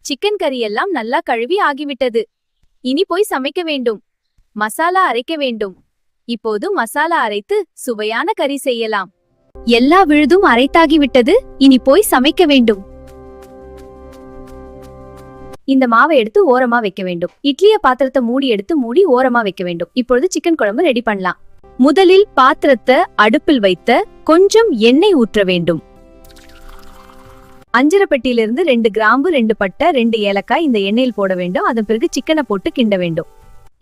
Chicken கறி எல்லாம் நல்லா கழுவி ஆகிவிட்டது. இனி போய் சமைக்க வேண்டும். மசாலா அரைக்க வேண்டும். இப்போது மசாலா அரைத்து சுவையான கறி செய்யலாம். எல்லா விழுதும் அரைத்தாகிவிட்டது. இனி போய் சமைக்க வேண்டும். இந்த மாவை எடுத்து ஓரமா வைக்க வேண்டும். இட்லிய பாத்திரத்தை மூடி எடுத்து மூடி ஓரமா வைக்க வேண்டும். இப்பொழுது சிக்கன் குழம்பு ரெடி பண்ணலாம். முதலில் பாத்திரத்தை அடுப்பில் வைத்த கொஞ்சம் எண்ணெய் ஊற்ற வேண்டும். அஞ்சரப்பெட்டியிலிருந்து 2 கிராம்பு 2 பட்டை 2 ஏலக்காய் இந்த எண்ணெயில் போட வேண்டும். அதன் பிறகு சிக்கனை போட்டு கிண்ட வேண்டும்.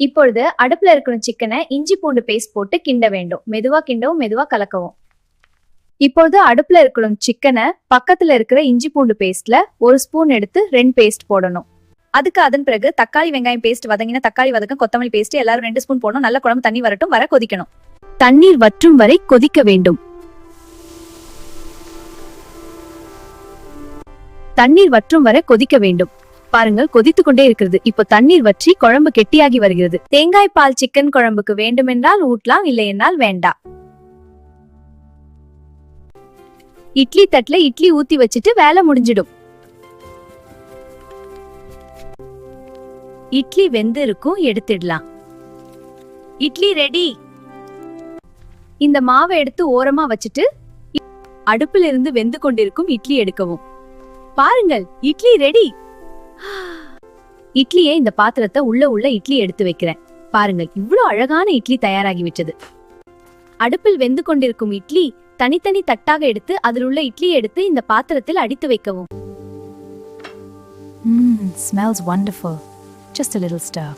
இப்பொழுது அடுப்புல இருக்கிற சிக்கனை இஞ்சி பூண்டு பேஸ்ட் போட்டு கிண்ட வேண்டும். மெதுவா கிண்டவும் மெதுவா கலக்கவும். இப்பொழுது அடுப்புல இருக்கிற சிக்கனை பக்கத்துல இருக்கிற இஞ்சி பூண்டு பேஸ்ட்ல 1 ஸ்பூன் எடுத்து 2 பேஸ்ட் போடணும். அதுக்கு அதன் பிறகு தக்காளி வெங்காயம் பேஸ்ட் வதங்கின தக்காளி வதக்கம் கொத்தமல்லி பேஸ்ட் எல்லாரும் 2 ஸ்பூன் போடணும். நல்ல குழம்பு தண்ணி வரட்டும் வர கொதிக்கணும். தண்ணீர் வற்றும் வரை கொதிக்க வேண்டும். தண்ணீர் வற்றும் வரை கொதிக்க வேண்டும். பாருங்கள் கொதித்து கொண்டே இருக்கிறது. இப்போ தண்ணீர் வற்றி குழம்பு கெட்டியாகி வருகிறது. தேங்காய் பால் சிக்கன் குழம்புக்கு வேண்டுமென்றால் ஊட்டலாம், இல்லையென்றால் வேண்டாம். இட்லி தட்டுல இட்லி ஊத்தி வச்சுட்டு வேலை முடிஞ்சிடும். இட்லி வெந்து இருக்கும், எடுத்துடலாம். இட்லி ரெடி. இந்த மாவை எடுத்து ஓரமா வச்சுட்டு அடுப்பில் இருந்து வெந்து கொண்டிருக்கும் இட்லி எடுக்கவும். பாருங்கள் இட்லி ரெடி. இட்லியே இந்த பாத்திரத்தை உள்ள இட்லி எடுத்து வைக்கிறேன். பாருங்கள் இவ்வளவு அழகான இட்லி தயாராகிவிட்டது. அடுப்பில் வெந்து கொண்டிருக்கும் இட்லி தனித்தனி தட்டாக எடுத்து அதில் உள்ள இட்லி எடுத்து இந்த பாத்திரத்தில் அடித்து வைக்கவும். Smells wonderful. Just a little stir.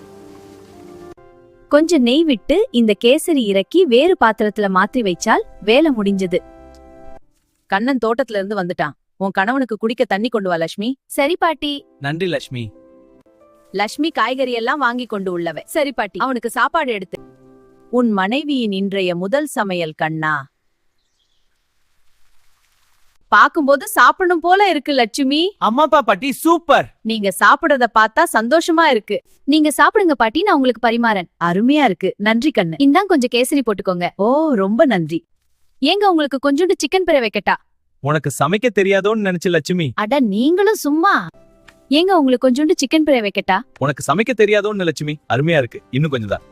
கொஞ்சம் நெய் விட்டு இந்த கேசரி இறக்கி வேறு பாத்திரத்துல மாற்றி வைச்சால் வேலை முடிஞ்சது. கண்ணன் தோட்டத்துல இருந்து வந்துட்டான். உன் கணவனுக்கு குடிக்க தண்ணி கொண்டு வா லட்சுமி. சரி பாட்டி. நன்றி லட்சுமி. லட்சுமி காய்கறி எல்லாம் வாங்கி கொண்டு உள்ளவ. சரி பாட்டி. அவனுக்கு சாப்பாடு எடுத்து. உன் மனைவியின் இன்றைய முதல் சமையல் கண்ணா. பாக்கும்போது சாப்பிடணும் போல இருக்கு லட்சுமி. அம்மாப்பா பாட்டி சூப்பர். நீங்க சாப்பிடறத பார்த்தா சந்தோஷமா இருக்கு. நீங்க சாப்பிடுங்க பாட்டி, நான் உங்களுக்கு பரிமாறேன். அருமையா இருக்கு. நன்றி கண்ணு. இந்தாங்க கொஞ்சம் கேசரி போட்டுக்கோங்க. ஓ ரொம்ப நன்றி. ஏங்க உங்களுக்கு கொஞ்சோண்டு சிக்கன் பிறை வைக்கட்டா? உனக்கு சமைக்க தெரியாதோன்னு நினைச்சு லட்சுமி. அட நீங்களும் சும்மா. ஏங்க உங்களுக்கு கொஞ்சோண்டு சிக்கன் பிறை வைக்கட்டா? உனக்கு சமைக்க தெரியாதோன்னு லட்சுமி. அருமையா இருக்கு, இன்னும் கொஞ்சம் தான்.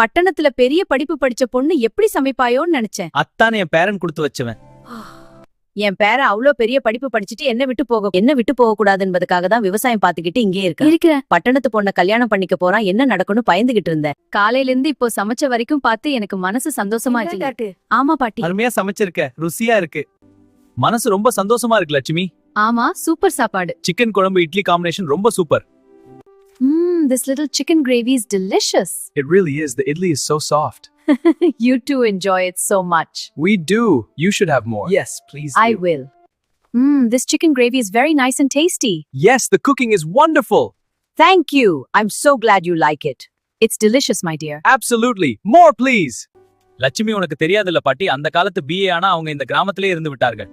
பட்டணத்துல பெரிய படிப்பு படிச்ச பொண்ணு எப்படி சமைப்பாயோன்னு நினைச்சேன். அத்தானே என் பேரன் கொடுத்து வச்சவன். என் பேர அவ்வளோ பெரிய படிப்பு படிச்சுட்டு என்ன விட்டு போக கூடாது என்பதுக்காக தான் விவசாயம் பாத்துக்கிட்டு இங்கே இருக்கிறேன். பட்டணத்து பொண்ண கல்யாணம் பண்ணிக்க போறான், என்ன நடக்கும்னு பயந்துகிட்டு இருந்தேன். காலையில இருந்து இப்போ சமைச்ச வரைக்கும் பார்த்து எனக்கு மனசு சந்தோஷமா இருக்கு. ஆமா பாட்டி. அருமையா சமைச்சிருக்க, ருசியா இருக்கு. மனசு ரொம்ப சந்தோஷமா இருக்கு லட்சுமி. ஆமா சூப்பர் சாப்பாடு. சிக்கன் குழம்பு இட்லி காம்பினேஷன் ரொம்ப super. This little chicken gravy is delicious. It really is. The idli is so soft. You too enjoy it so much. We do. You should have more. Yes, please do. I will. This chicken gravy is very nice and tasty. Yes, the cooking is wonderful. Thank you. I'm so glad you like it. It's delicious, my dear. Absolutely. More please. Lakshmi உனக்கு தெரியாதுல்ல பாட்டி, அந்த காலத்து BA ஆனா அவங்க இந்த கிராமத்திலே இருந்து விட்டார்கள்.